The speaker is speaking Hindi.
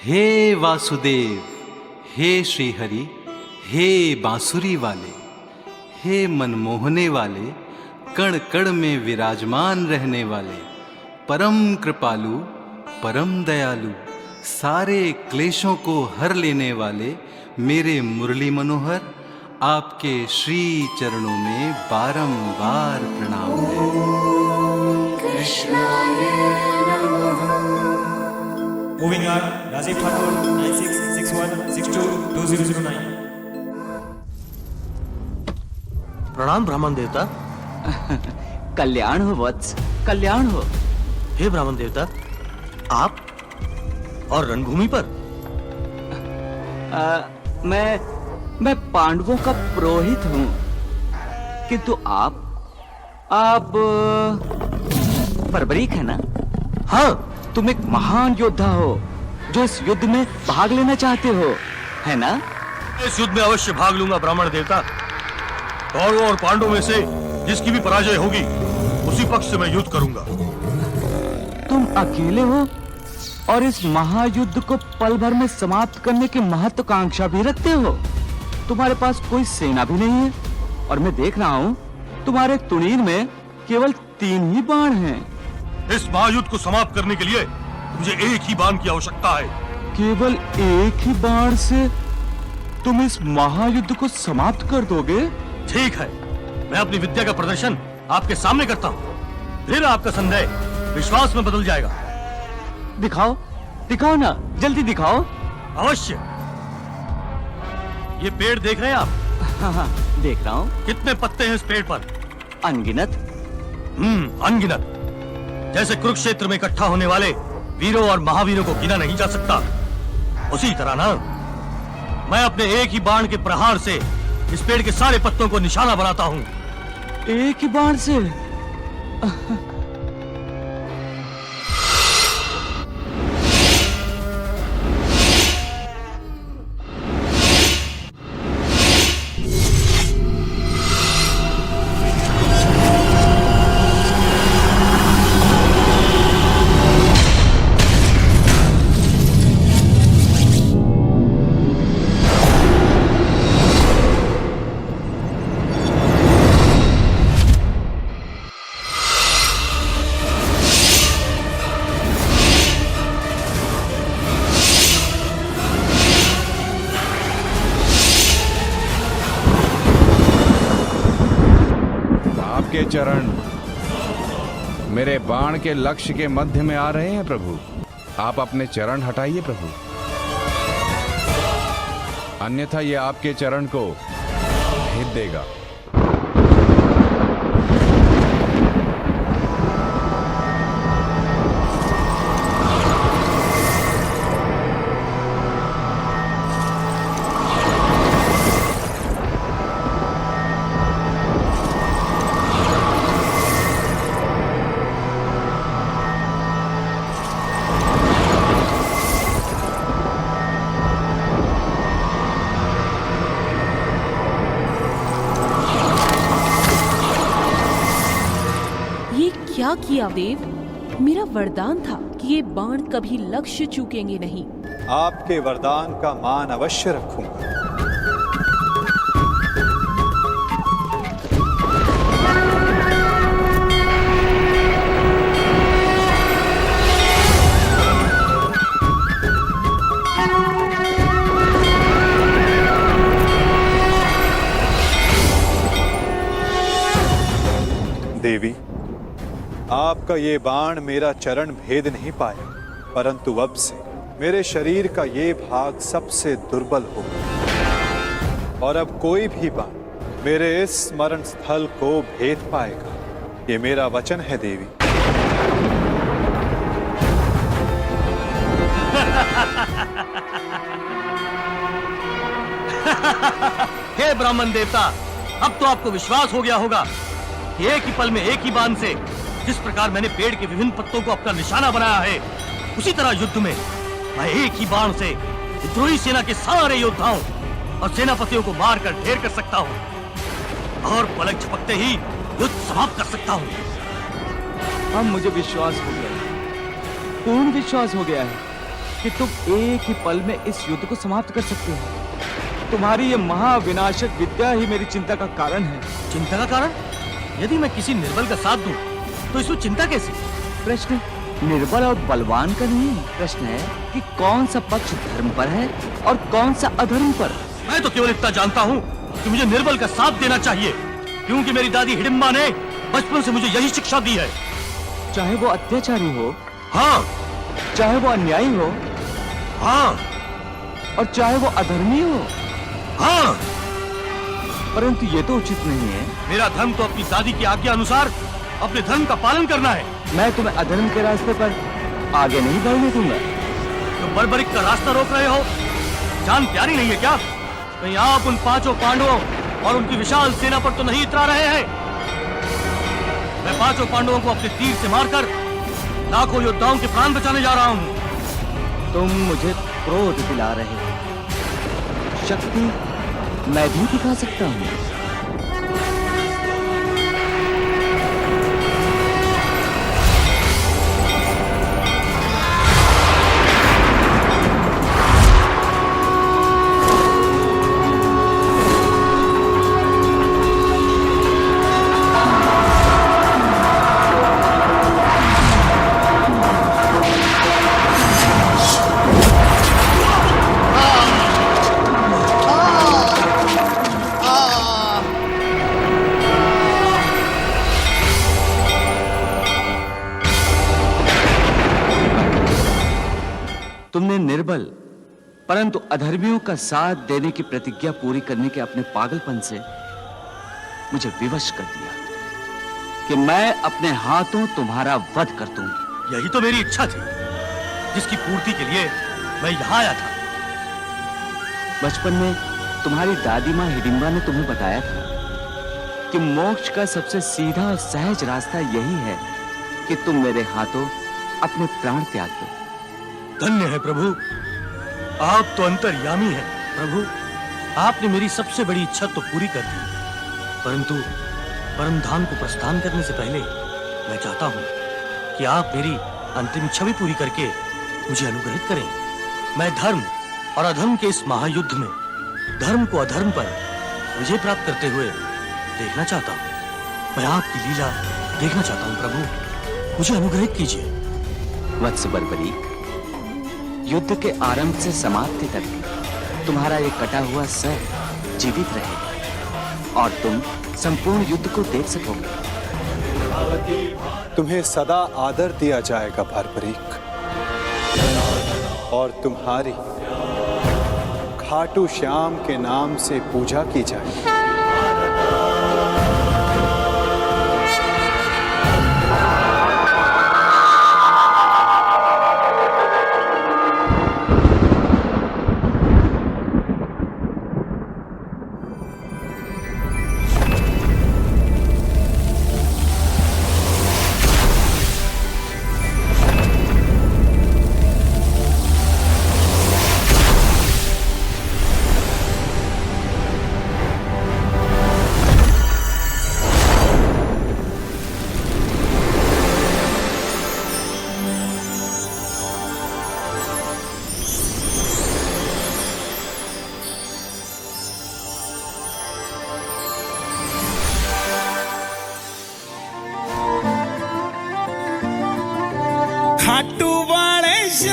हे वासुदेव, हे श्रीहरि, हे बांसुरी वाले, हे मनमोहने वाले, कण कण में विराजमान रहने वाले, परम कृपालु, परम दयालु, सारे क्लेशों को हर लेने वाले मेरे मुरली मनोहर, आपके श्री चरणों में बारंबार प्रणाम है। Moving on, Rajiv Thakur, 9661622009. प्रणाम ब्राह्मण देवता। कल्याण हो वत्स, कल्याण हो। हे ब्राह्मण देवता, आप और रणभूमि पर? मैं पांडवों का पुरोहित हूँ, किंतु आप बर्बरीक है ना? हाँ। तुम एक महान योद्धा हो जो इस युद्ध में भाग लेना चाहते हो, है ना? इस युद्ध में अवश्य भाग लूंगा ब्राह्मण देवता। कौरवों और पांडवों में से जिसकी भी पराजय होगी उसी पक्ष से मैं युद्ध करूंगा। तुम अकेले हो और इस महायुद्ध को पल भर में समाप्त करने की महत्वाकांक्षा भी रखते हो। तुम्हारे पास कोई सेना भी नहीं है और मैं देख रहा हूँ तुम्हारे तुणीर में केवल 3 ही बाण हैं। इस महायुद्ध को समाप्त करने के लिए मुझे एक ही बाण की आवश्यकता है। केवल एक ही बाण से तुम इस महायुद्ध को समाप्त कर दोगे? ठीक है, मैं अपनी विद्या का प्रदर्शन आपके सामने करता हूँ, फिर आपका संदेह विश्वास में बदल जाएगा। दिखाओ, दिखाओ ना, जल्दी दिखाओ। अवश्य। ये पेड़ देख रहे हैं आप? हाँ, देख रहा हूँ। कितने पत्ते हैं इस पेड़ पर? अनगिनत। अनगिनत। जैसे कुरुक्षेत्र में इकट्ठा होने वाले वीरों और महावीरों को गिना नहीं जा सकता, उसी तरह ना मैं अपने एक ही बाण के प्रहार से इस पेड़ के सारे पत्तों को निशाना बनाता हूँ। एक ही बाण से? आपके चरण मेरे बाण के लक्ष्य के मध्य में आ रहे हैं प्रभु। आप अपने चरण हटाइए प्रभु, अन्यथा ये आपके चरण को भेद देगा। क्या किया देव? मेरा वरदान था कि ये बाण कभी लक्ष्य चूकेंगे नहीं। आपके वरदान का मान अवश्य रखूंगा। देवी, आपका ये बाण मेरा चरण भेद नहीं पाया, परंतु अब से मेरे शरीर का ये भाग सबसे दुर्बल होगा और अब कोई भी बाण मेरे इस स्मरण स्थल को भेद पाएगा। ये मेरा वचन है देवी। हे ब्राह्मण देवता, अब तो आपको विश्वास हो गया होगा कि एक ही पल में एक ही बाण से जिस प्रकार मैंने पेड़ के विभिन्न पत्तों को अपना निशाना बनाया है, उसी तरह युद्ध में मैं एक ही बाण से विद्रोही सेना के सारे योद्धाओं और सेनापतियों को मारकर ढेर कर सकता हूँ और पलक झपकते ही युद्ध समाप्त कर सकता हूँ। अब मुझे विश्वास हो गया, पूर्ण विश्वास हो गया है कि तुम एक ही पल में इस युद्ध को समाप्त कर सकते हो। तुम्हारी ये महाविनाशक विद्या ही मेरी चिंता का कारण है। चिंता का कारण? यदि मैं किसी निर्बल का साथ दूं, तो इसमें चिंता कैसी? प्रश्न निर्बल और बलवान का नहीं, प्रश्न है कि कौन सा पक्ष धर्म पर है और कौन सा अधर्म पर। मैं तो केवल इतना जानता हूँ कि मुझे निर्बल का साथ देना चाहिए, क्योंकि मेरी दादी हिडिंबा ने बचपन से मुझे यही शिक्षा दी है। चाहे वो अत्याचारी हो, हाँ चाहे वो अन्यायी हो, हाँ और चाहे वो अधर्मी हो, हाँ। परंतु ये तो उचित नहीं है। मेरा धर्म तो अपनी दादी की आज्ञा अनुसार अपने धर्म का पालन करना है। मैं तुम्हें अधर्म के रास्ते पर आगे नहीं बढ़ने दूंगा। तो बर्बरिक का रास्ता रोक रहे हो? जान प्यारी नहीं है क्या? कहीं आप उन 5 पांडवों और उनकी विशाल सेना पर तो नहीं इतरा रहे हैं? मैं 5 पांडवों को अपने तीर से मारकर लाखों योद्धाओं के प्राण बचाने जा रहा हूँ। तुम मुझे क्रोध दिला रहे हो। शक्ति मैं भी दिखा सकता हूँ। तुमने निर्बल परंतु अधर्मियों का साथ देने की प्रतिज्ञा पूरी करने के अपने पागलपन से मुझे विवश कर दिया कि मैं अपने हाथों तुम्हारा वध कर दूं। यही तो मेरी इच्छा थी, जिसकी पूर्ति के लिए मैं यहाँ आया था। बचपन में तुम्हारी दादी माँ हिडिंबा ने तुम्हें बताया था कि मोक्ष का सबसे सीधा और सहज रास्ता यही है कि तुम मेरे हाथों अपने प्राण त्याग दो। धन्य है प्रभु, आप तो अंतर्यामी हैं। प्रभु, आपने मेरी सबसे बड़ी इच्छा तो पूरी कर दी, परंतु परम धाम को प्रस्थान करने से पहले मैं चाहता हूँ कि आप मेरी अंतिम इच्छा भी पूरी करके मुझे अनुग्रहित करें। मैं धर्म और अधर्म के इस महायुद्ध में धर्म को अधर्म पर विजय प्राप्त करते हुए देखना चाहता हूँ। मैं आपकी लीला देखना चाहता हूँ प्रभु, मुझे अनुग्रहित कीजिए। वत्स बर्बरीक, युद्ध के आरंभ से समाप्ति तक तुम्हारा ये कटा हुआ सर जीवित रहेगा और तुम संपूर्ण युद्ध को देख सकोगे। तुम्हें सदा आदर दिया जाएगा बर्बरीक, और तुम्हारी खाटू श्याम के नाम से पूजा की जाएगी।